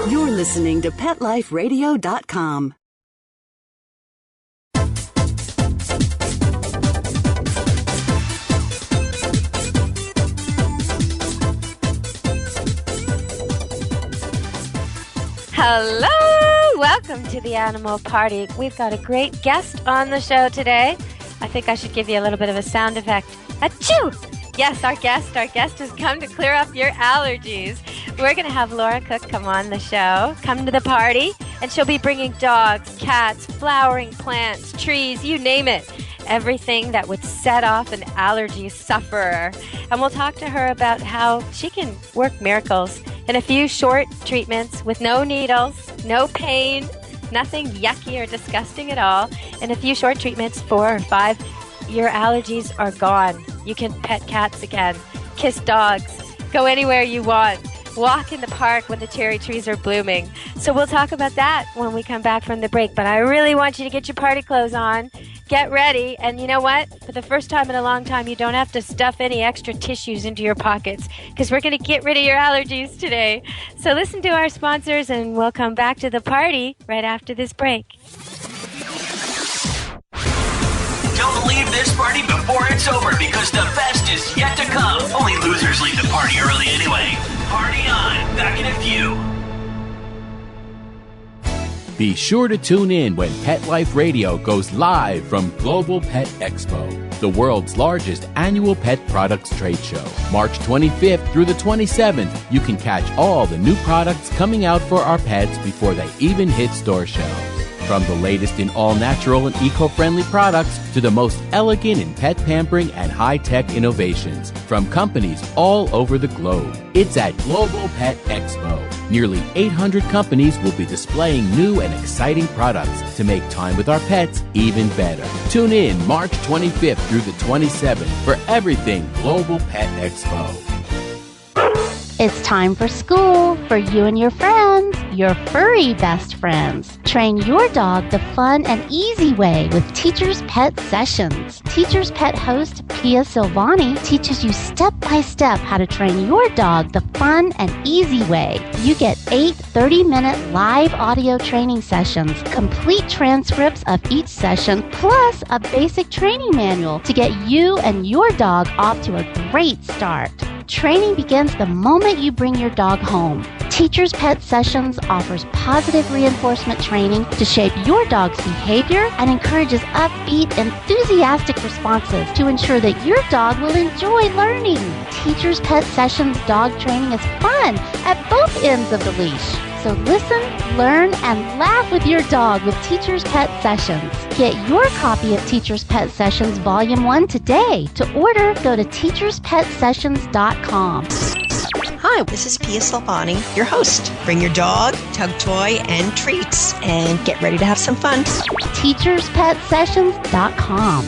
You're listening to PetLifeRadio.com. Hello! Welcome to the Animal Party. We've got a great guest on the show today. I think I should give you a little bit of a sound effect. Achoo! Yes, our guest has come to clear up your allergies. We're going to have Laura Cook come on the show, come to the party, and she'll be bringing dogs, cats, flowering plants, trees, you name it. Everything that would set off an allergy sufferer. And we'll talk to her about how she can work miracles in a few short treatments with no needles, no pain, nothing yucky or disgusting at all. In a few short treatments, 4 or 5, your allergies are gone. You can pet cats again, kiss dogs, go anywhere you want, walk in the park when the cherry trees are blooming. So we'll talk about that when we come back from the break. But I really want you to get your party clothes on. Get ready, and you know what? For the first time in a long time, you don't have to stuff any extra tissues into your pockets because we're going to get rid of your allergies today. So listen to our sponsors, and we'll come back to the party right after this break. Don't leave this party before it's over because the best is yet to come. Only losers leave the party early anyway. Party on. Back in a few. Be sure to tune in when Pet Life Radio goes live from Global Pet Expo, the world's largest annual pet products trade show. March 25th through the 27th, you can catch all the new products coming out for our pets before they even hit store shelves. From the latest in all-natural and eco-friendly products to the most elegant in pet pampering and high-tech innovations from companies all over the globe. It's at Global Pet Expo. Nearly 800 companies will be displaying new and exciting products to make time with our pets even better. Tune in March 25th through the 27th for everything Global Pet Expo. It's time for school for you and your friends, your furry best friends. Train your dog the fun and easy way with Teacher's Pet Sessions. Teacher's Pet host Pia Silvani teaches you step-by-step how to train your dog the fun and easy way. You get 8 30-minute live audio training sessions, complete transcripts of each session, plus a basic training manual to get you and your dog off to a great start. Training begins the moment you bring your dog home. Teacher's Pet Sessions offers positive reinforcement training to shape your dog's behavior and encourages upbeat, enthusiastic responses to ensure that your dog will enjoy learning. Teacher's Pet Sessions dog training is fun at both ends of the leash. So listen, learn, and laugh with your dog with Teacher's Pet Sessions. Get your copy of Teacher's Pet Sessions Volume 1 today. To order, go to teacherspetsessions.com. Hi, this is Pia Silvani, your host. Bring your dog, tug toy, and treats, and get ready to have some fun. teacherspetsessions.com.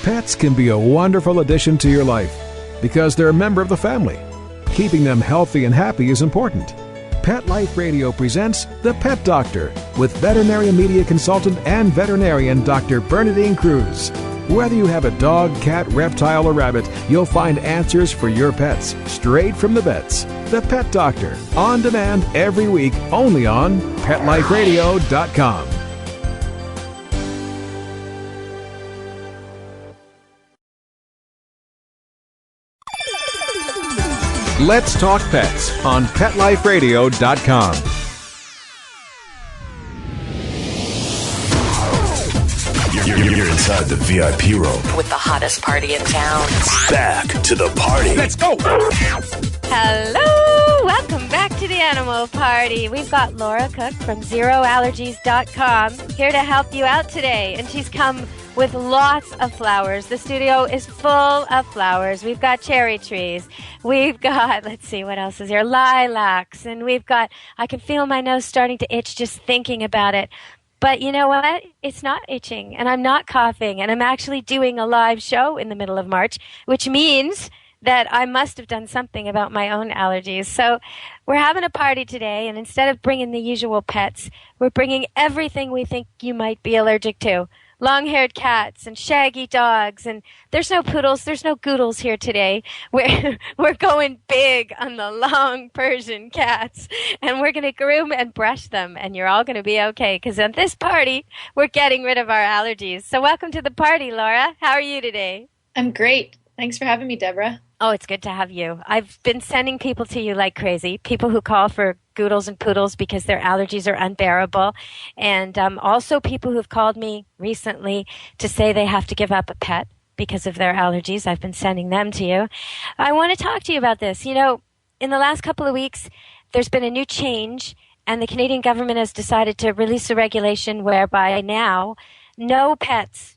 Pets can be a wonderful addition to your life because they're a member of the family. Keeping them healthy and happy is important. Pet Life Radio presents The Pet Doctor with veterinary media consultant and veterinarian Dr. Bernadine Cruz. Whether you have a dog, cat, reptile, or rabbit, you'll find answers for your pets straight from the vets. The Pet Doctor, on demand every week, only on PetLifeRadio.com. Let's Talk Pets on PetLifeRadio.com. You're inside the VIP room with the hottest party in town. Back to the party. Let's go! Hello! Welcome back to the Animal Party. We've got Laura Cook from Zero Allergies.com here to help you out today. And she's come with lots of flowers. The studio is full of flowers. We've got cherry trees. We've got, let's see, what else is here? Lilacs. And we've got, I can feel my nose starting to itch just thinking about it. But you know what? It's not itching, and I'm not coughing, and I'm actually doing a live show in the middle of March, which means that I must have done something about my own allergies. So we're having a party today, and instead of bringing the usual pets, we're bringing everything we think you might be allergic to. long-haired cats and shaggy dogs, and there's no poodles, there's no goodles here today. We're going big on the long Persian cats, and we're going to groom and brush them, and you're all going to be okay, because at this party, we're getting rid of our allergies. So welcome to the party, Laura. How are you today? I'm great. Thanks for having me, Deborah. Oh, it's good to have you. I've been sending people to you like crazy, people who call for goodles and poodles because their allergies are unbearable, and also people who've called me recently to say they have to give up a pet because of their allergies. I've been sending them to you. I want to talk to you about this. You know, in the last couple of weeks, there's been a new change, and the Canadian government has decided to release a regulation whereby now no pets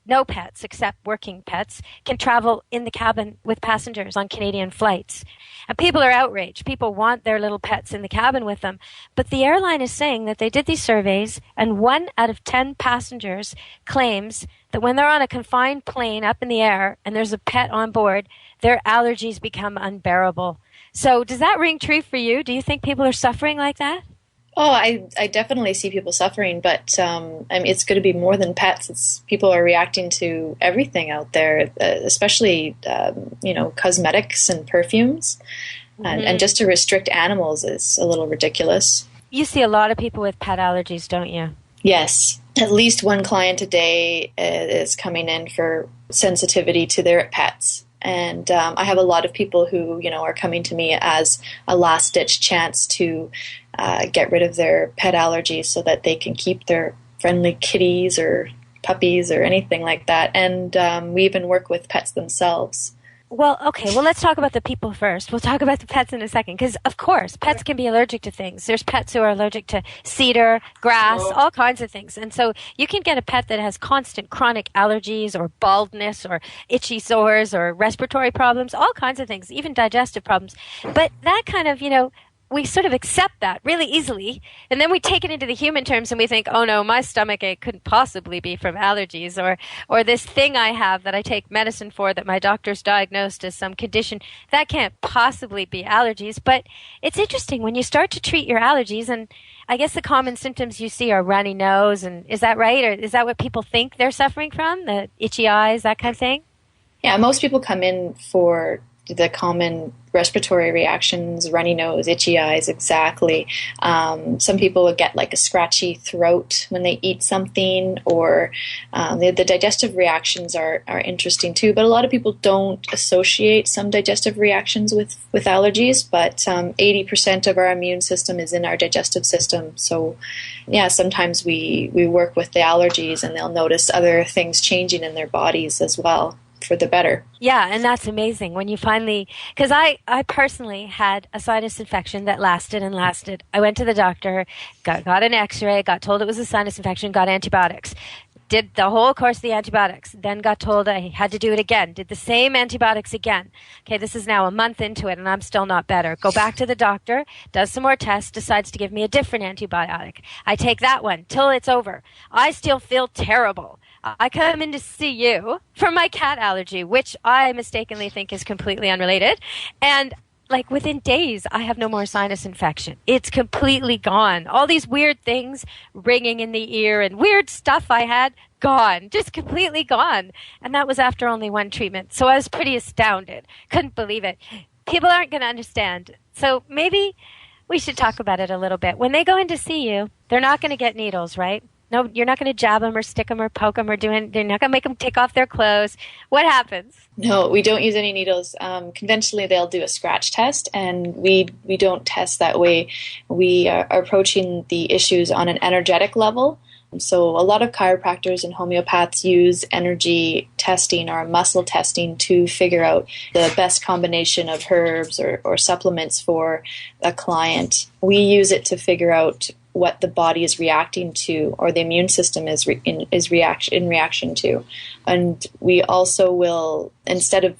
except working pets can travel in the cabin with passengers on Canadian flights. And people are outraged. People want their little pets in the cabin with them. But the airline is saying that they did these surveys, and 1 out of 10 passengers claims that when they're on a confined plane up in the air and there's a pet on board, their allergies become unbearable. So does that ring true for you? Do you think people are suffering like that? Oh, I definitely see people suffering, but I mean, it's going to be more than pets. People are reacting to everything out there, especially cosmetics and perfumes, and just to restrict animals is a little ridiculous. You see a lot of people with pet allergies, don't you? Yes, at least one client a day is coming in for sensitivity to their pets. And I have a lot of people who, are coming to me as a last-ditch chance to get rid of their pet allergies so that they can keep their friendly kitties or puppies or anything like that. And we even work with pets themselves. Well, okay. Well, let's talk about the people first. We'll talk about the pets in a second. Because, of course, pets can be allergic to things. There's pets who are allergic to cedar, grass, all kinds of things. And so you can get a pet that has constant chronic allergies or baldness or itchy sores or respiratory problems, all kinds of things, even digestive problems. But that kind of, we sort of accept that really easily, and then we take it into the human terms and we think, oh no, my stomach ache couldn't possibly be from allergies, or this thing I have that I take medicine for that my doctor's diagnosed as some condition, that can't possibly be allergies. But it's interesting when you start to treat your allergies, and I guess the common symptoms you see are runny nose, and is that right? Or is that what people think they're suffering from, the itchy eyes, that kind of thing? Yeah, most people come in for the common respiratory reactions, runny nose, itchy eyes, exactly. Some people will get like a scratchy throat when they eat something, or the digestive reactions are interesting too, but a lot of people don't associate some digestive reactions with allergies, but 80% of our immune system is in our digestive system. So yeah, sometimes we work with the allergies and they'll notice other things changing in their bodies as well, for the better. Yeah, and that's amazing when you finally, because I personally had a sinus infection that lasted and lasted. I went to the doctor, got an x-ray, got told it was a sinus infection, got antibiotics. Did the whole course of the antibiotics, then got told I had to do it again, did the same antibiotics again. Okay, this is now a month into it and I'm still not better. Go back to the doctor, does some more tests, decides to give me a different antibiotic. I take that one till it's over. I still feel terrible. I come in to see you for my cat allergy, which I mistakenly think is completely unrelated. And like within days, I have no more sinus infection. It's completely gone. All these weird things ringing in the ear and weird stuff I had, gone, just completely gone. And that was after only one treatment. So I was pretty astounded. Couldn't believe it. People aren't going to understand. So maybe we should talk about it a little bit. When they go in to see you, they're not going to get needles, right? No, you're not going to jab them or stick them or poke them or they're not going to make them take off their clothes. What happens? No, we don't use any needles. Conventionally, they'll do a scratch test, and we don't test that way. We are approaching the issues on an energetic level. So a lot of chiropractors and homeopaths use energy testing or muscle testing to figure out the best combination of herbs or supplements for a client. We use it to figure out what the body is reacting to, or the immune system is in reaction to. And we also will, instead of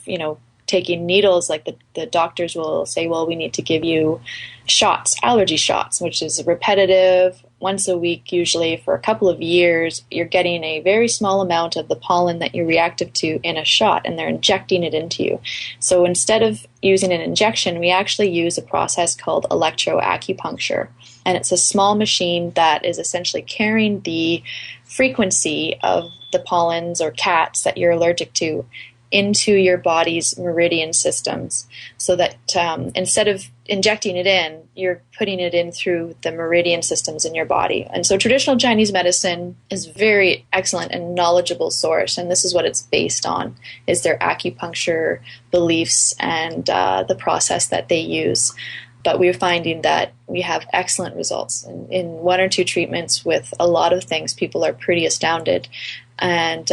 taking needles, like the doctors will say, well, we need to give you shots, allergy shots, which is repetitive, once a week usually for a couple of years. You're getting a very small amount of the pollen that you're reactive to in a shot, and they're injecting it into you. So instead of using an injection, we actually use a process called electroacupuncture. And it's a small machine that is essentially carrying the frequency of the pollens or cats that you're allergic to into your body's meridian systems, so that instead of injecting it in, you're putting it in through the meridian systems in your body. And so traditional Chinese medicine is very excellent and knowledgeable source, and this is what it's based on, is their acupuncture beliefs and the process that they use. But we're finding that we have excellent results. In 1 or 2 treatments with a lot of things, people are pretty astounded. And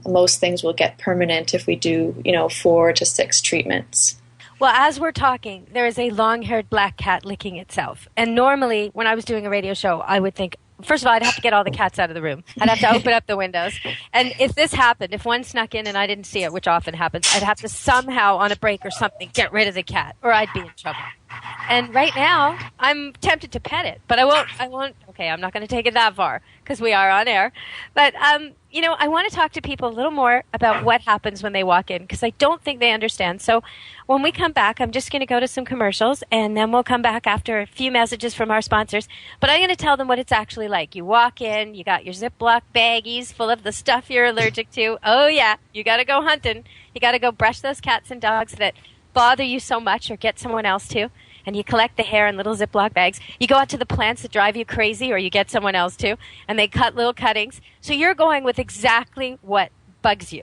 most things will get permanent if we do, 4 to 6 treatments. Well, as we're talking, there is a long-haired black cat licking itself. And normally, when I was doing a radio show, I would think, first of all, I'd have to get all the cats out of the room. I'd have to open up the windows. And if this happened, if one snuck in and I didn't see it, which often happens, I'd have to somehow, on a break or something, get rid of the cat, or I'd be in trouble. And right now, I'm tempted to pet it, but I won't, okay, I'm not going to take it that far, because we are on air. But, I want to talk to people a little more about what happens when they walk in, because I don't think they understand. So when we come back, I'm just going to go to some commercials, and then we'll come back after a few messages from our sponsors. But I'm going to tell them what it's actually like. You walk in, you got your Ziploc baggies full of the stuff you're allergic to. Oh, yeah, you got to go hunting. You got to go brush those cats and dogs that bother you so much, or get someone else to. And you collect the hair in little Ziploc bags. You go out to the plants that drive you crazy, or you get someone else to, and they cut little cuttings. So you're going with exactly what bugs you.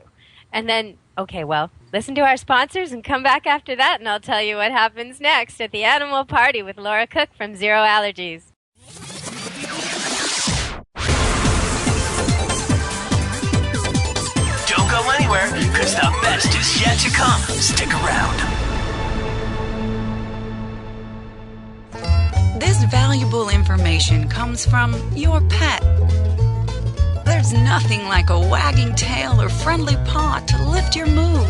And then, okay, well, listen to our sponsors and come back after that, and I'll tell you what happens next at the Animal Party with Laura Cook from Zero Allergies. Don't go anywhere, because the best is yet to come. Stick around. This valuable information comes from your pet. There's nothing like a wagging tail or friendly paw to lift your mood.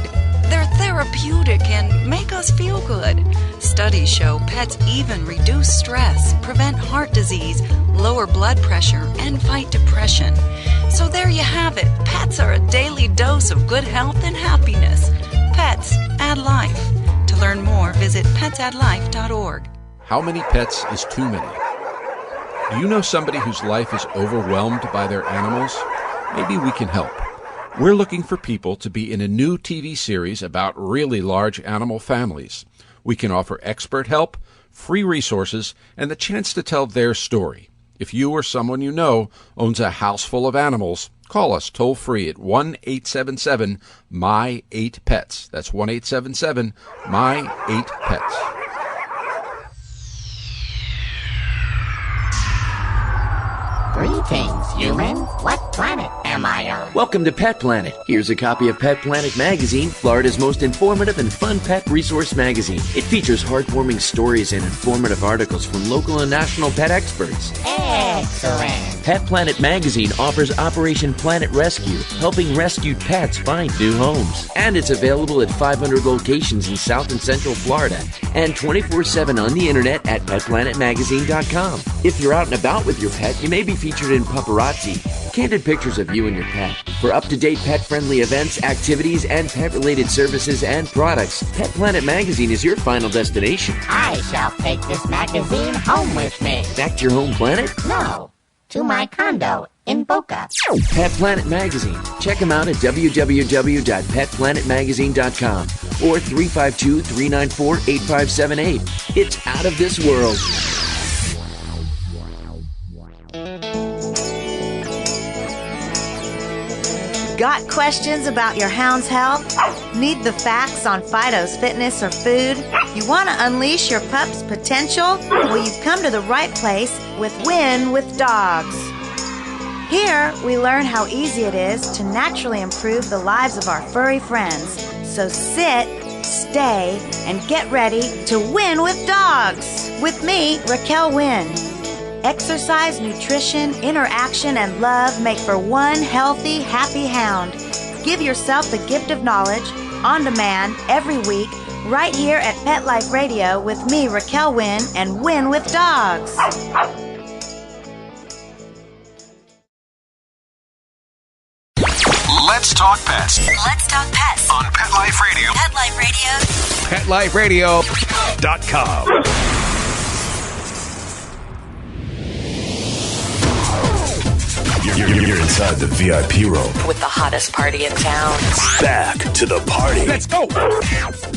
They're therapeutic and make us feel good. Studies show pets even reduce stress, prevent heart disease, lower blood pressure, and fight depression. So there you have it. Pets are a daily dose of good health and happiness. Pets add life. To learn more, visit petsaddlife.org. How many pets is too many? Do you know somebody whose life is overwhelmed by their animals? Maybe we can help. We're looking for people to be in a new TV series about really large animal families. We can offer expert help, free resources, and the chance to tell their story. If you or someone you know owns a house full of animals, call us toll-free at 1-877-MY-8-PETS. That's 1-877-MY-8-PETS. Greetings, human. What planet am I on? Welcome to Pet Planet. Here's a copy of Pet Planet magazine, Florida's most informative and fun pet resource magazine. It features heartwarming stories and informative articles from local and national pet experts. Excellent. Pet Planet magazine offers Operation Planet Rescue, helping rescued pets find new homes. And it's available at 500 locations in South and Central Florida and 24/7 on the internet at petplanetmagazine.com. If you're out and about with your pet, you may be featured in Paparazzi, candid pictures of you and your pet. For up-to-date pet-friendly events, activities, and pet-related services and products, Pet Planet magazine is your final destination. I shall take this magazine home with me. Back to your home planet? No, to my condo in Boca. Pet Planet magazine. Check them out at www.petplanetmagazine.com or 352-394-8578. It's out of this world. Got questions about your hound's health? Need the facts on Fido's fitness or food? You want to unleash your pup's potential? Well, you've come to the right place with Win with Dogs. Here, we learn how easy it is to naturally improve the lives of our furry friends. So sit, stay, and get ready to win with dogs. With me, Raquel Wynn. Exercise, nutrition, interaction, and love make for one healthy, happy hound. Give yourself the gift of knowledge, on demand, every week, right here at Pet Life Radio with me, Raquel Wynn, and Win with Dogs. Let's talk pets. Let's talk pets On Pet Life Radio. Pet Life Radio. PetLifeRadio.com. You're inside the VIP room. With the hottest party in town. Back to the party. Let's go.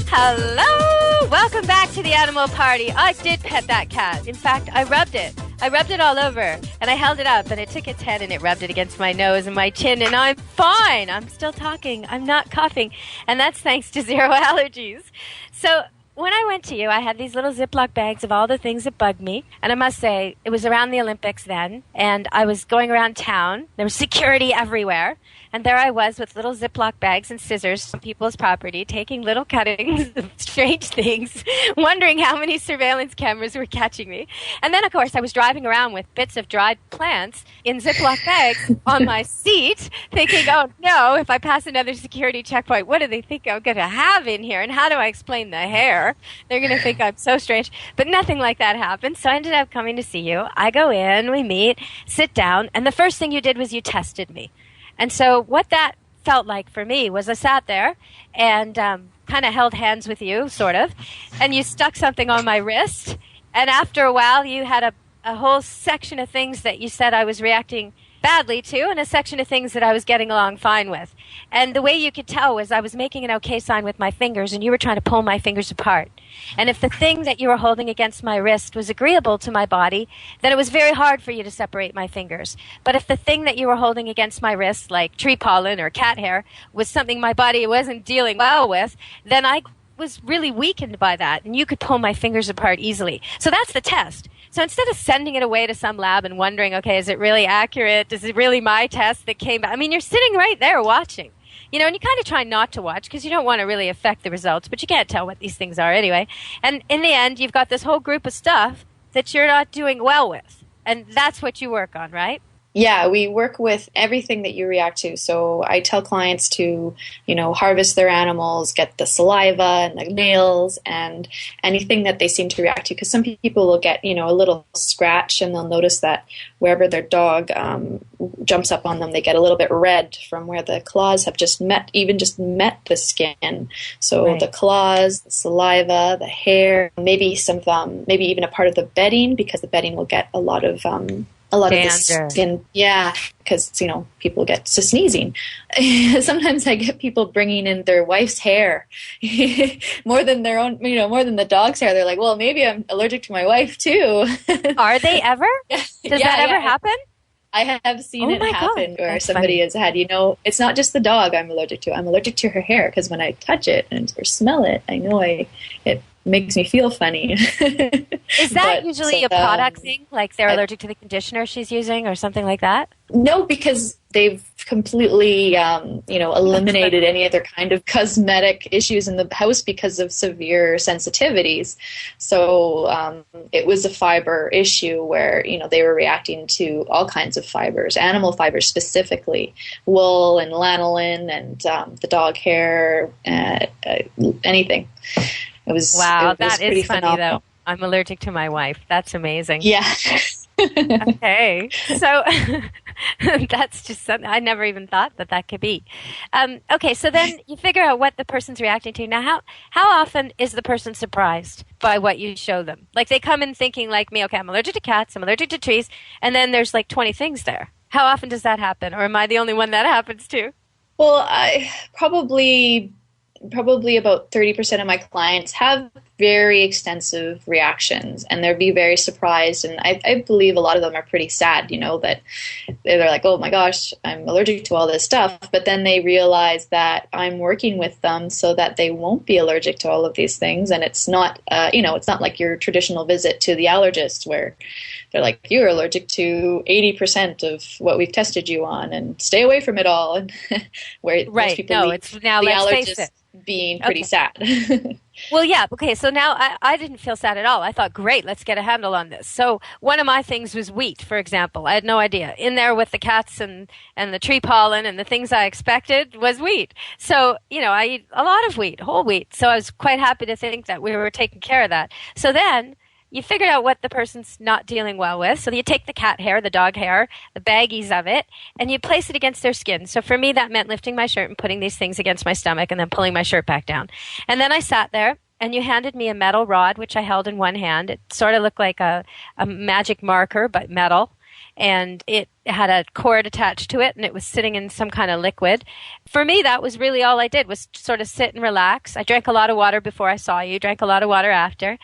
Hello! Welcome back to the animal party. I did pet that cat. In fact, I rubbed it. I rubbed it all over, and I held it up, and it took its head, and it rubbed it against my nose and my chin, and I'm fine. I'm still talking. I'm not coughing, and that's thanks to Zero Allergies. So when I went to you, I had these little Ziploc bags of all the things that bugged me, and I must say, it was around the Olympics then, and I was going around town. There was security everywhere, and there I was with little Ziploc bags and scissors from people's property, taking little cuttings of strange things, wondering how many surveillance cameras were catching me. And then, of course, I was driving around with bits of dried plants in Ziploc bags on my seat, thinking, oh, no, if I pass another security checkpoint, what do they think I'm going to have in here? And how do I explain the hair? They're going to think I'm so strange. But nothing like that happened, so I ended up coming to see you. I go in, we meet, sit down, and the first thing you did was you tested me. And so what that felt like for me was I sat there and kind of held hands with you, sort of, and you stuck something on my wrist. And after a while, you had a whole section of things that you said I was reacting badly to, and a section of things that I was getting along fine with. And the way you could tell was I was making an okay sign with my fingers, and you were trying to pull my fingers apart. And if the thing that you were holding against my wrist was agreeable to my body, then it was very hard for you to separate my fingers. But if the thing that you were holding against my wrist, like tree pollen or cat hair, was something my body wasn't dealing well with, then I was really weakened by that, and you could pull my fingers apart easily. So that's the test. So instead of sending it away to some lab and wondering, okay, is it really accurate? Is it really my test that came back? I mean, you're sitting right there watching. You know, and you kind of try not to watch because you don't want to really affect the results, but you can't tell what these things are anyway. And in the end, you've got this whole group of stuff that you're not doing well with. And that's what you work on, right? Yeah, we work with everything that you react to. So I tell clients to, harvest their animals, get the saliva and the nails and anything that they seem to react to. Because some people will get, a little scratch and they'll notice that wherever their dog jumps up on them, they get a little bit red from where the claws have just met the skin. So right. The claws, the saliva, the hair, maybe maybe even a part of the bedding, because the bedding will get a lot of the skin, because people get to sneezing. Sometimes I get people bringing in their wife's hair more than their own, more than the dog's hair. They're like, well, maybe I'm allergic to my wife too. Are they ever? Does that ever happen? I have seen it happen where somebody has had, it's not just the dog I'm allergic to. I'm allergic to her hair because when I touch it or smell it, I know it makes me feel funny. Is that usually a product thing? Like they're allergic to the conditioner she's using or something like that? No, because they've completely, eliminated any other kind of cosmetic issues in the house because of severe sensitivities. So it was a fiber issue where, they were reacting to all kinds of fibers, animal fibers specifically, wool and lanolin and the dog hair, anything. That is funny, though. I'm allergic to my wife. That's amazing. Yeah. Okay. So that's just something I never even thought that could be. Okay, so then you figure out what the person's reacting to. Now, how often is the person surprised by what you show them? Like they come in thinking like me, okay, I'm allergic to cats, I'm allergic to trees, and then there's like 20 things there. How often does that happen? Or am I the only one that happens to? Well, I probably about 30% of my clients have very extensive reactions, and they'll be very surprised. And I believe a lot of them are pretty sad, that they're like, oh my gosh, I'm allergic to all this stuff. But then they realize that I'm working with them so that they won't be allergic to all of these things. And it's not, it's not like your traditional visit to the allergist where they're like, you're allergic to 80% of what we've tested you on and stay away from it all. And where most people leave it's now, the let's face allergist it. Being pretty sad. Well, yeah. Okay. So now I didn't feel sad at all. I thought, great, let's get a handle on this. So one of my things was wheat, for example. I had no idea. In there with the cats and the tree pollen and the things I expected was wheat. So, I eat a lot of wheat, whole wheat. So I was quite happy to think that we were taking care of that. So then you figured out what the person's not dealing well with. So you take the cat hair, the dog hair, the baggies of it, and you place it against their skin. So for me, that meant lifting my shirt and putting these things against my stomach and then pulling my shirt back down. And then I sat there, and you handed me a metal rod, which I held in one hand. It sort of looked like a magic marker, but metal. and it had a cord attached to it, and it was sitting in some kind of liquid. For me, that was really all I did, was sort of sit and relax. I drank a lot of water before I saw you, drank a lot of water after,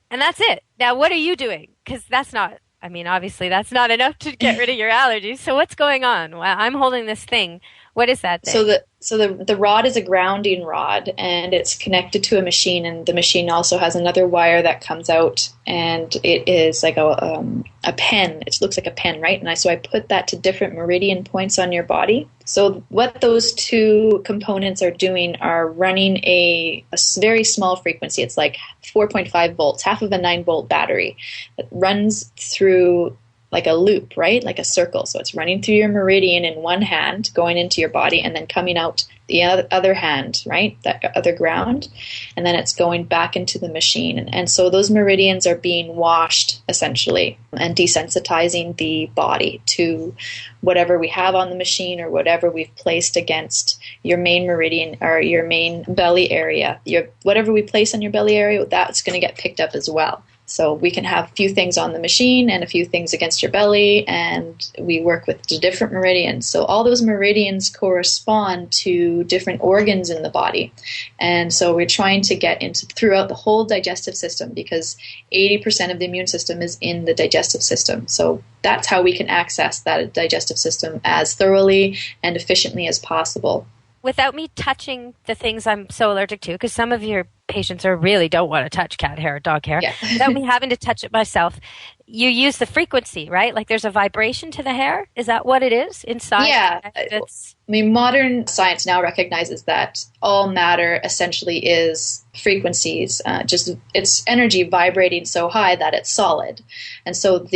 and that's it. Now, what are you doing? Because that's not, I mean, obviously that's not enough to get rid of your allergies. So what's going on? Well, I'm holding this thing. What is that thing? So the rod is a grounding rod, and it's connected to a machine, and the machine also has another wire that comes out, and it is like a pen. It looks like a pen, right? And so I put that to different meridian points on your body. So what those two components are doing are running a very small frequency. It's like 4.5 volts, half of a 9-volt battery that runs through like a loop, right? Like a circle. So it's running through your meridian in one hand, going into your body, and then coming out the other hand, right? That other ground. And then it's going back into the machine. And so those meridians are being washed, essentially, and desensitizing the body to whatever we have on the machine or whatever we've placed against your main meridian or your main belly area. Whatever we place on your belly area, that's going to get picked up as well. So we can have a few things on the machine and a few things against your belly, and we work with the different meridians. So all those meridians correspond to different organs in the body. And so we're trying to get into throughout the whole digestive system, because 80% of the immune system is in the digestive system. So that's how we can access that digestive system as thoroughly and efficiently as possible. Without me touching the things I'm so allergic to, because some of your patients really don't want to touch cat hair or dog hair, without me having to touch it myself, you use the frequency, right? Like there's a vibration to the hair? Is that what it is inside? Yeah. I mean, modern science now recognizes that all matter essentially is frequencies, just it's energy vibrating so high that it's solid. And so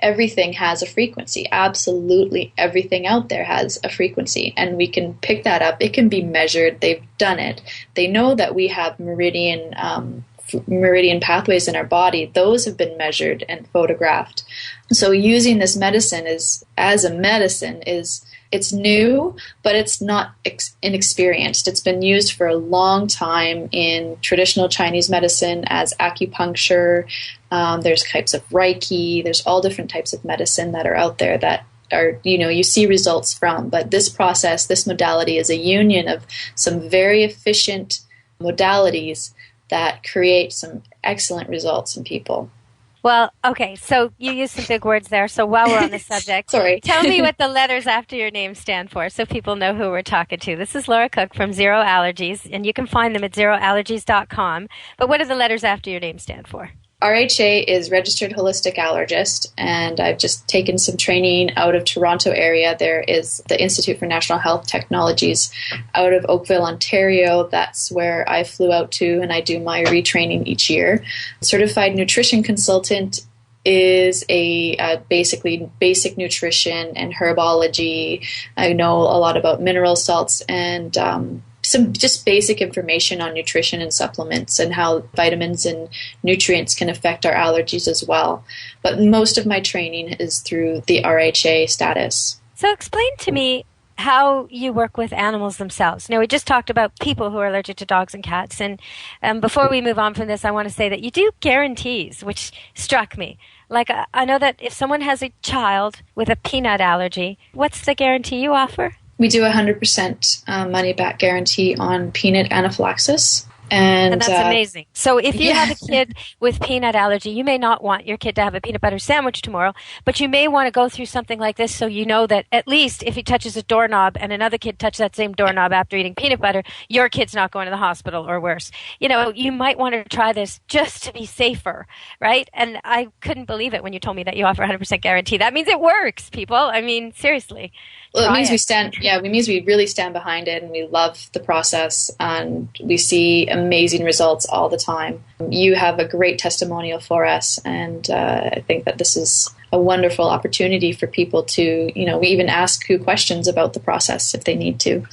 everything has a frequency. Absolutely everything out there has a frequency, and we can pick that up. It can be measured. They've done it. They know that we have meridian pathways in our body. Those have been measured and photographed. So using this medicine it's new, but it's not inexperienced. It's been used for a long time in traditional Chinese medicine as acupuncture. There's types of Reiki. There's all different types of medicine that are out there that are, you see results from. But this process, this modality is a union of some very efficient modalities that create some excellent results in people. Well, okay, so you used some big words there. So while we're on the subject, Sorry. Tell me what the letters after your name stand for so people know who we're talking to. This is Laura Cook from Zero Allergies, and you can find them at zeroallergies.com. But what do the letters after your name stand for? RHA is Registered Holistic Allergist, and I've just taken some training out of Toronto area. There is the Institute for National Health Technologies out of Oakville, Ontario. That's where I flew out to, and I do my retraining each year. Certified Nutrition Consultant is basically basic nutrition and herbology. I know a lot about mineral salts and some just basic information on nutrition and supplements and how vitamins and nutrients can affect our allergies as well. But most of my training is through the RHA status. So explain to me how you work with animals themselves. Now, we just talked about people who are allergic to dogs and cats. And before we move on from this, I want to say that you do guarantees, which struck me. Like, I know that if someone has a child with a peanut allergy, what's the guarantee you offer? We do a 100% money-back guarantee on peanut anaphylaxis. And that's amazing. So if you have a kid with peanut allergy, you may not want your kid to have a peanut butter sandwich tomorrow, but you may want to go through something like this so you know that at least if he touches a doorknob and another kid touches that same doorknob after eating peanut butter, your kid's not going to the hospital or worse. You might want to try this just to be safer, right? And I couldn't believe it when you told me that you offer 100% guarantee. That means it works, people. I mean, seriously. Well, it means we really stand behind it, and we love the process, and we see amazing results all the time. You have a great testimonial for us, and I think that this is a wonderful opportunity for people to, we even ask you questions about the process if they need to.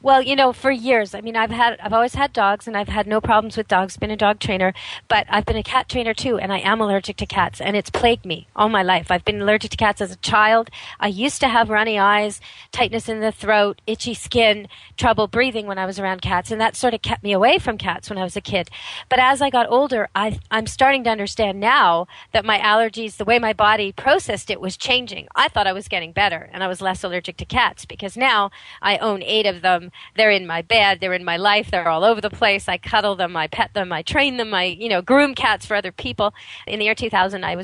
Well, for years, I've always had dogs, and I've had no problems with dogs, been a dog trainer, but I've been a cat trainer too, and I am allergic to cats, and it's plagued me all my life. I've been allergic to cats as a child. I used to have runny eyes, tightness in the throat, itchy skin, trouble breathing when I was around cats, and that sort of kept me away from cats when I was a kid. But as I got older, I'm starting to understand now that my allergies, the way my body processed it, was changing. I thought I was getting better, and I was less allergic to cats, because now I own 8 of them. They're in my bed. They're in my life. They're all over the place. I cuddle them. I pet them. I train them. I, groom cats for other people. In the year 2000, I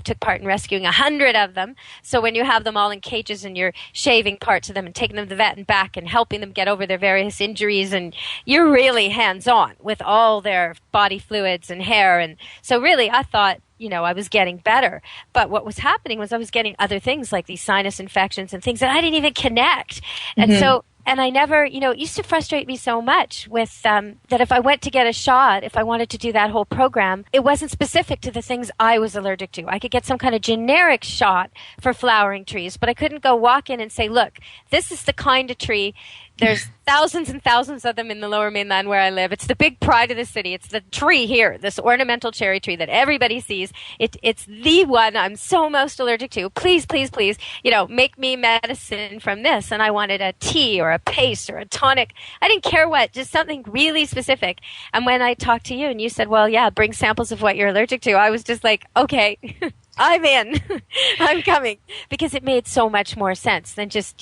took part in rescuing 100 of them. So when you have them all in cages and you're shaving parts of them and taking them to the vet and back and helping them get over their various injuries, and you're really hands-on with all their body fluids and hair. And so really, I thought, I was getting better. But what was happening was I was getting other things like these sinus infections and things that I didn't even connect. And so, and I never, it used to frustrate me so much with that if I went to get a shot, if I wanted to do that whole program, it wasn't specific to the things I was allergic to. I could get some kind of generic shot for flowering trees, but I couldn't go walk in and say, look, this is the kind of tree. There's thousands and thousands of them in the Lower Mainland where I live. It's the big pride of the city. It's the tree here, this ornamental cherry tree that everybody sees. It's the one I'm so most allergic to. Please, please, please, make me medicine from this. And I wanted a tea or a paste or a tonic. I didn't care what, just something really specific. And when I talked to you and you said, well, yeah, bring samples of what you're allergic to, I was just like, okay, I'm in. I'm coming. Because it made so much more sense than just,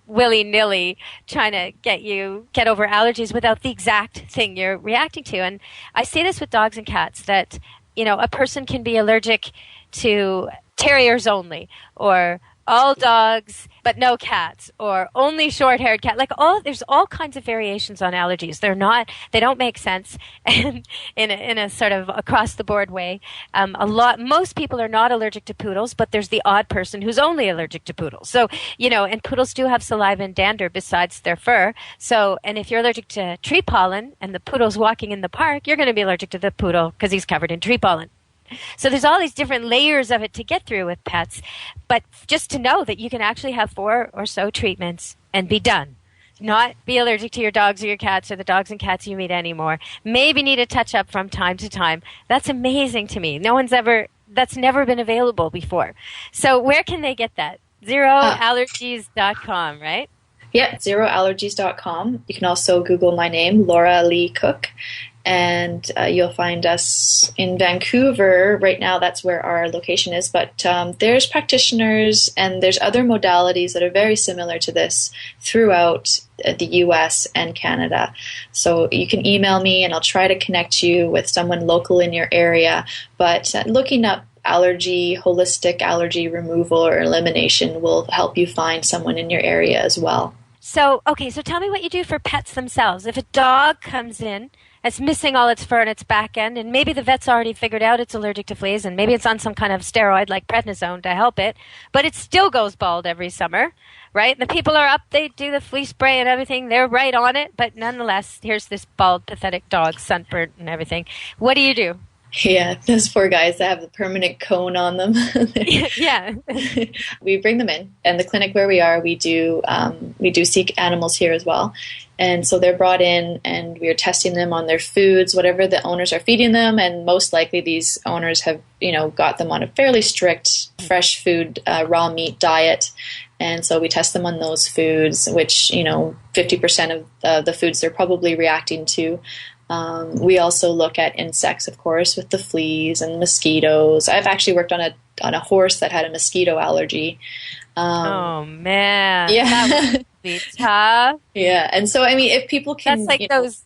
willy-nilly trying to get over allergies without the exact thing you're reacting to. And I say this with dogs and cats, that, a person can be allergic to terriers only, or all dogs but no cats, or only short-haired cat. There's all kinds of variations on allergies. They don't make sense, and in a sort of across-the-board way. Most people are not allergic to poodles, but there's the odd person who's only allergic to poodles. So, and poodles do have saliva and dander besides their fur. So, and if you're allergic to tree pollen and the poodle's walking in the park, you're going to be allergic to the poodle because he's covered in tree pollen. So there's all these different layers of it to get through with pets, but just to know that you can actually have 4 or so treatments and be done. Not be allergic to your dogs or your cats or the dogs and cats you meet anymore. Maybe need a touch-up from time to time. That's amazing to me. That's never been available before. So where can they get that? ZeroAllergies.com, right? Yeah, ZeroAllergies.com. You can also Google my name, Laura Lee Cook, and you'll find us in Vancouver. Right now, that's where our location is. But there's practitioners and there's other modalities that are very similar to this throughout the U.S. and Canada. So you can email me and I'll try to connect you with someone local in your area. But looking up holistic allergy removal or elimination will help you find someone in your area as well. So tell me what you do for pets themselves. If a dog comes in, it's missing all its fur and its back end, and maybe the vet's already figured out it's allergic to fleas, and maybe it's on some kind of steroid like prednisone to help it, but it still goes bald every summer, right? And the people are up, they do the flea spray and everything, they're right on it, but nonetheless, here's this bald, pathetic dog, sunburnt and everything. What do you do? Yeah, those poor guys that have the permanent cone on them. Yeah. We bring them in, and the clinic where we are, we do seek animals here as well. And so they're brought in, and we are testing them on their foods, whatever the owners are feeding them. And most likely these owners have, got them on a fairly strict fresh food, raw meat diet. And so we test them on those foods, which, 50% of the foods they're probably reacting to. We also look at insects, of course, with the fleas and mosquitoes. I've actually worked on a horse that had a mosquito allergy. Oh man, yeah, that would be tough. Yeah, and so if people can, that's like those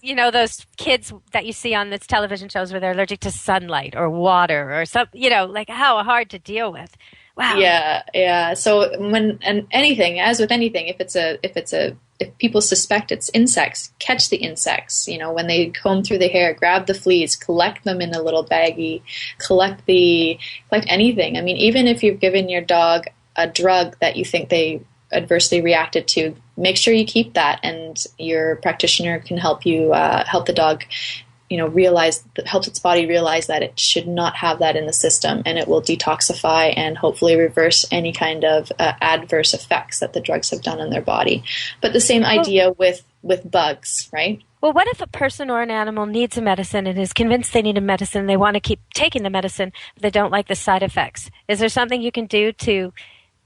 kids that you see on those television shows where they're allergic to sunlight or water or something. Like how hard to deal with. Wow. Yeah. So as with anything, if people suspect it's insects, catch the insects. When they comb through the hair, grab the fleas, collect them in a little baggie, collect anything. Even if you've given your dog a drug that you think they adversely reacted to, make sure you keep that, and your practitioner can help you help the dog helps its body realize that it should not have that in the system, and it will detoxify and hopefully reverse any kind of adverse effects that the drugs have done on their body. But the same idea with bugs, right? Well, what if a person or an animal needs a medicine and is convinced they need a medicine, they want to keep taking the medicine, but they don't like the side effects? Is there something you can do to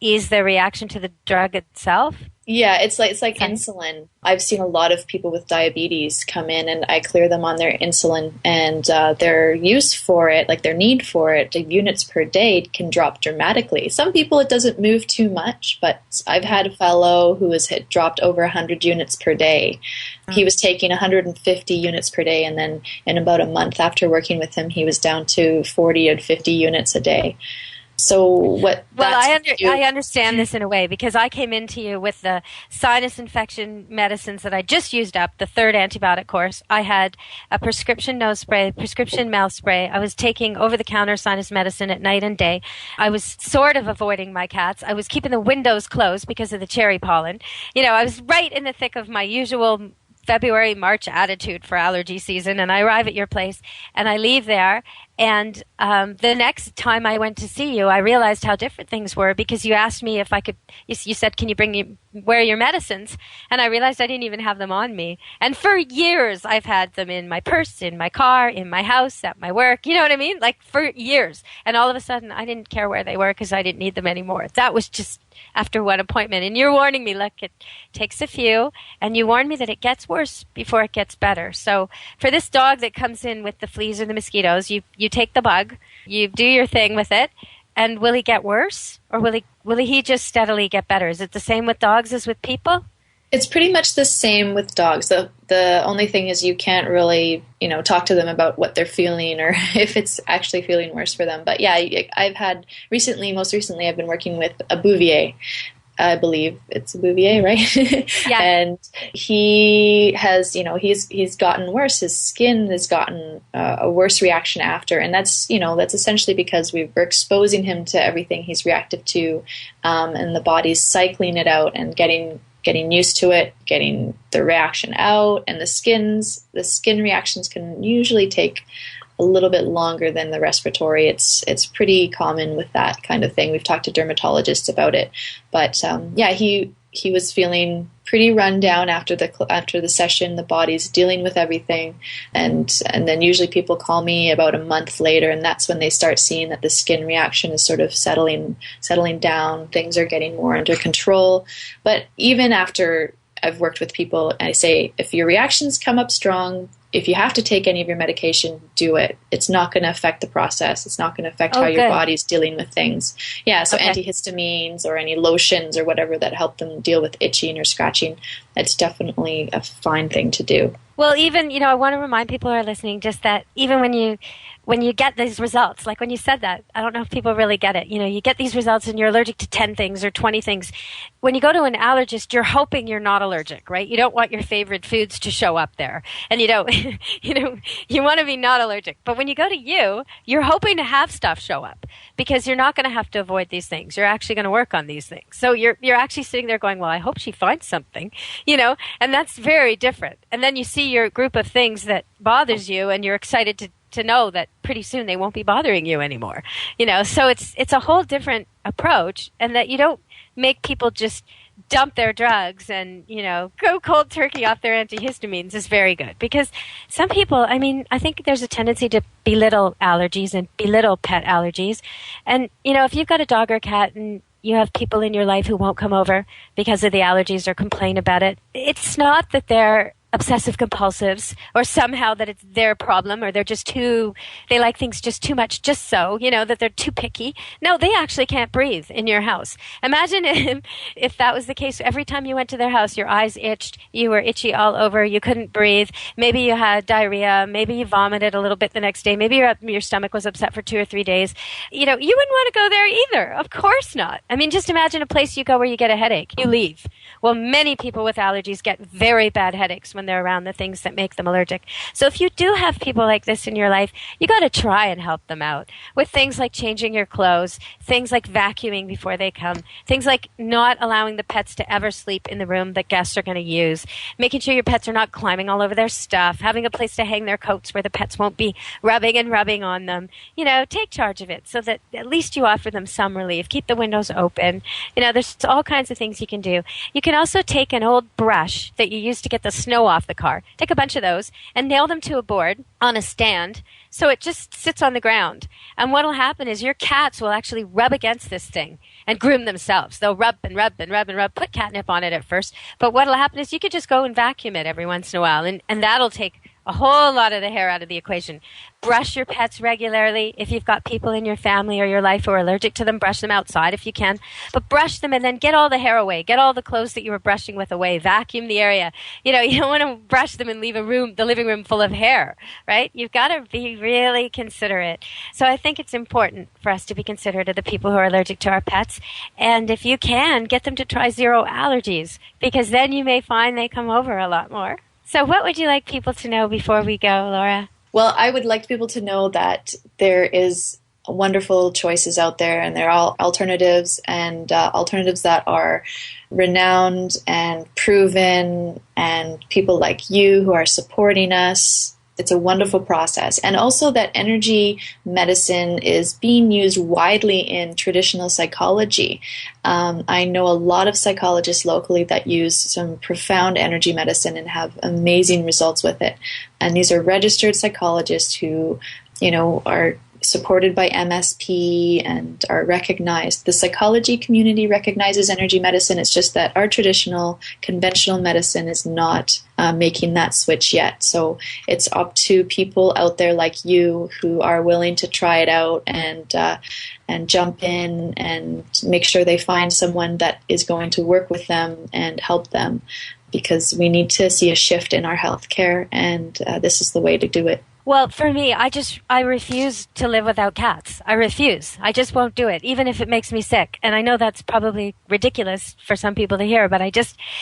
ease their reaction to the drug itself? Yeah, it's like insulin. I've seen a lot of people with diabetes come in, and I clear them on their insulin, and their use for it, like their need for it, the units per day can drop dramatically. Some people it doesn't move too much, but I've had a fellow who had dropped over 100 units per day. He was taking 150 units per day, and then in about a month after working with him, he was down to 40 and 50 units a day. So I understand this in a way, because I came into you with the sinus infection medicines that I just used up, the third antibiotic course. I had a prescription nose spray, prescription mouth spray. I was taking over-the-counter sinus medicine at night and day. I was sort of avoiding my cats. I was keeping the windows closed because of the cherry pollen. I was right in the thick of my usual February, March attitude for allergy season, and I arrive at your place and I leave there, and the next time I went to see you, I realized how different things were, because you asked me if I could, you said, can you wear your medicines? And I realized I didn't even have them on me. And for years I've had them in my purse, in my car, in my house, at my work, you know what I mean? Like for years. And all of a sudden I didn't care where they were because I didn't need them anymore. That was just after one appointment. And you're warning me, look, it takes a few, and you warned me that it gets worse before it gets better. So for this dog that comes in with the fleas or the mosquitoes, you take the bug, you do your thing with it, and will he get worse, or will he just steadily get better? Is it the same with dogs as with people? It's pretty much the same with dogs. The only thing is you can't really, talk to them about what they're feeling or if it's actually feeling worse for them. But yeah, most recently I've been working with a Bouvier. I believe it's a Bouvier, right? Yeah. And he has, he's gotten worse. His skin has gotten a worse reaction after. And that's essentially because we're exposing him to everything he's reactive to, and the body's cycling it out and getting used to it, getting the reaction out. And the skin reactions can usually take a little bit longer than the respiratory. It's pretty common with that kind of thing. We've talked to dermatologists about it, but he was feeling pretty run down after the session. The body's dealing with everything, and then usually people call me about a month later, and that's when they start seeing that the skin reaction is sort of settling down. Things are getting more under control. But even after I've worked with people, and I say, if your reactions come up strong, if you have to take any of your medication, do it. It's not going to affect the process. It's not going to affect how your body's dealing with things. Yeah, so antihistamines or any lotions or whatever that help them deal with itching or scratching, it's definitely a fine thing to do. Well, even, I want to remind people who are listening just that even when you get these results, like when you said that, I don't know if people really get it. You get these results and you're allergic to 10 things or 20 things. When you go to an allergist, you're hoping you're not allergic, right? You don't want your favorite foods to show up there. And you want to be not allergic. But when you go to you're hoping to have stuff show up because you're not going to have to avoid these things. You're actually going to work on these things. So you're actually sitting there going, well, I hope she finds something, and that's very different. And then you see your group of things that bothers you and you're excited to know that pretty soon they won't be bothering you anymore. So it's a whole different approach, and that you don't make people just dump their drugs and, go cold turkey off their antihistamines is very good. Because some people, I think there's a tendency to belittle allergies and belittle pet allergies. And, if you've got a dog or cat and you have people in your life who won't come over because of the allergies or complain about it, it's not that they're obsessive compulsives or somehow that it's their problem or they're just they like things just too much, just so, that they're too picky. No, they actually can't breathe in your house. Imagine if that was the case. Every time you went to their house, your eyes itched, you were itchy all over, you couldn't breathe, maybe you had diarrhea, maybe you vomited a little bit the next day, maybe your stomach was upset for 2 or 3 days. You wouldn't want to go there either. Of course not. Just imagine a place you go where you get a headache. You leave. Well, many people with allergies get very bad headaches when when they're around the things that make them allergic. So if you do have people like this in your life, you got to try and help them out with things like changing your clothes, things like vacuuming before they come, things like not allowing the pets to ever sleep in the room that guests are going to use, making sure your pets are not climbing all over their stuff, having a place to hang their coats where the pets won't be rubbing and rubbing on them. Take charge of it so that at least you offer them some relief. Keep the windows open. There's all kinds of things you can do. You can also take an old brush that you used to get the snow off the car, take a bunch of those and nail them to a board on a stand so it just sits on the ground. And what will happen is your cats will actually rub against this thing and groom themselves. They'll rub and rub and rub and rub, put catnip on it at first. But what will happen is you could just go and vacuum it every once in a while, and that'll take a whole lot of the hair out of the equation. Brush your pets regularly. If you've got people in your family or your life who are allergic to them, brush them outside if you can. But brush them and then get all the hair away. Get all the clothes that you were brushing with away. Vacuum the area. You don't want to brush them and leave the living room full of hair, right? You've got to be really considerate. So I think it's important for us to be considerate of the people who are allergic to our pets. And if you can, get them to try Zero Allergies, because then you may find they come over a lot more. So what would you like people to know before we go, Laura? Well, I would like people to know that there is wonderful choices out there, and they're all alternatives, and alternatives that are renowned and proven, and people like you who are supporting us. It's a wonderful process. And also that energy medicine is being used widely in traditional psychology. I know a lot of psychologists locally that use some profound energy medicine and have amazing results with it. And these are registered psychologists who, are supported by MSP and are recognized. The psychology community recognizes energy medicine. It's just that our traditional, conventional medicine is not making that switch yet. So it's up to people out there like you who are willing to try it out and jump in and make sure they find someone that is going to work with them and help them, because we need to see a shift in our healthcare, and this is the way to do it. Well, for me, I refuse to live without cats. I refuse. I just won't do it, even if it makes me sick. And I know that's probably ridiculous for some people to hear, but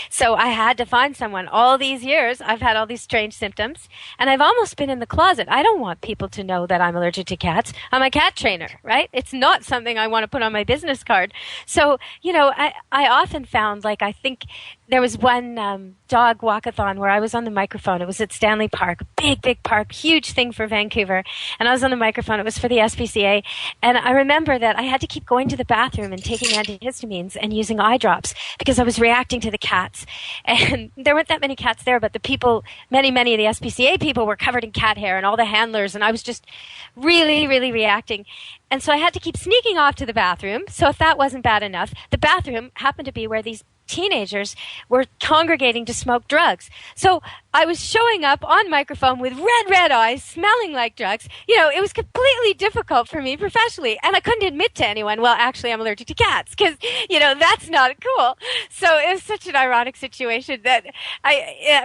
so I had to find someone. All these years, I've had all these strange symptoms, and I've almost been in the closet. I don't want people to know that I'm allergic to cats. I'm a cat trainer, right? It's not something I want to put on my business card. So, I often found, I think there was one dog walkathon where I was on the microphone. It was at Stanley Park, big park, huge thing for Vancouver. And I was on the microphone. It was for the SPCA. And I remember that I had to keep going to the bathroom and taking antihistamines and using eye drops because I was reacting to the cats. And there weren't that many cats there, but the people, many of the SPCA people were covered in cat hair, and all the handlers. And I was just really, really reacting. And so I had to keep sneaking off to the bathroom. So if that wasn't bad enough, the bathroom happened to be where these teenagers were congregating to smoke drugs. So I was showing up on microphone with red eyes, smelling like drugs. It was completely difficult for me professionally. And I couldn't admit to anyone, well, actually, I'm allergic to cats, because, that's not cool. So it was such an ironic situation that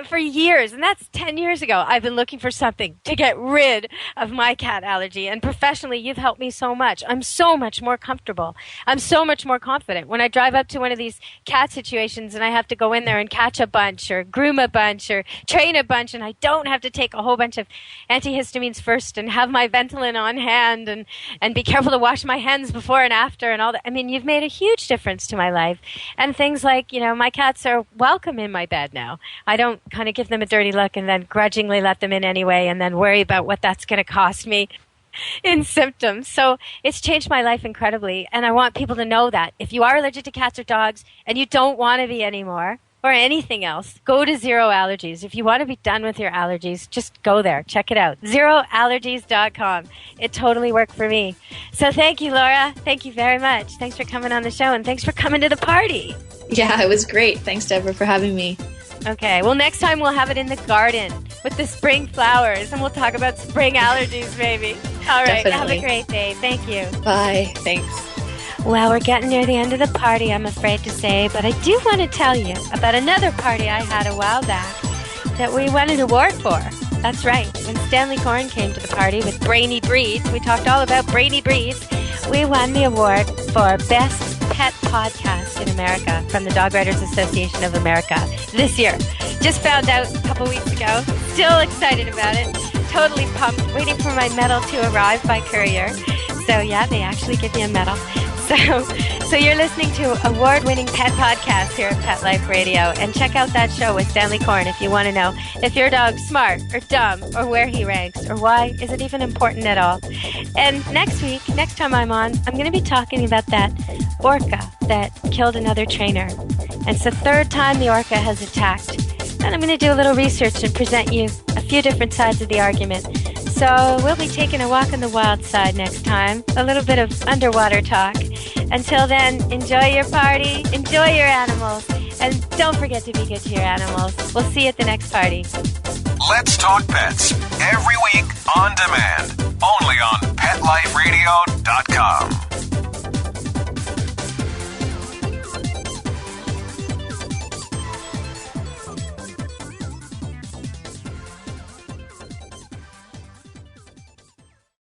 for years, and that's 10 years ago, I've been looking for something to get rid of my cat allergy. And professionally, you've helped me so much. I'm so much more comfortable. I'm so much more confident. When I drive up to one of these cat situations and I have to go in there and catch a bunch or groom a bunch or train a bunch, and I don't have to take a whole bunch of antihistamines first and have my Ventolin on hand and be careful to wash my hands before and after and all that. I mean, you've made a huge difference to my life. And things like, my cats are welcome in my bed now. I don't kind of give them a dirty look and then grudgingly let them in anyway and then worry about what that's going to cost me in symptoms. So it's changed my life incredibly. And I want people to know that if you are allergic to cats or dogs and you don't want to be anymore, or anything else, go to Zero Allergies. If you want to be done with your allergies, just go there. Check it out. ZeroAllergies.com. It totally worked for me. So thank you, Laura. Thank you very much. Thanks for coming on the show, and thanks for coming to the party. Yeah, it was great. Thanks, Deborah, for having me. Okay, well, next time we'll have it in the garden with the spring flowers, and we'll talk about spring allergies, maybe. All right, Definitely. Have a great day. Thank you. Bye. Thanks. Well, we're getting near the end of the party, I'm afraid to say, but I do want to tell you about another party I had a while back that we won an award for. That's right. When Stanley Corn came to the party with Brainy Breeds, we talked all about Brainy Breeds. We won the award for Best Pet Podcast in America from the Dog Writers Association of America this year. Just found out a couple weeks ago. Still excited about it. Totally pumped. Waiting for my medal to arrive by courier. So yeah, they actually give me a medal. So you're listening to award-winning pet podcast here at Pet Life Radio, and check out that show with Stanley Korn if you want to know if your dog's smart or dumb, or where he ranks, or why is it even important at all. And next time I'm on, I'm going to be talking about that orca that killed another trainer. And it's the third time the orca has attacked. And I'm going to do a little research and present you a few different sides of the argument. So we'll be taking a walk on the wild side next time. A little bit of underwater talk. Until then, enjoy your party, enjoy your animals, and don't forget to be good to your animals. We'll see you at the next party. Let's Talk Pets, every week on demand, only on PetLifeRadio.com.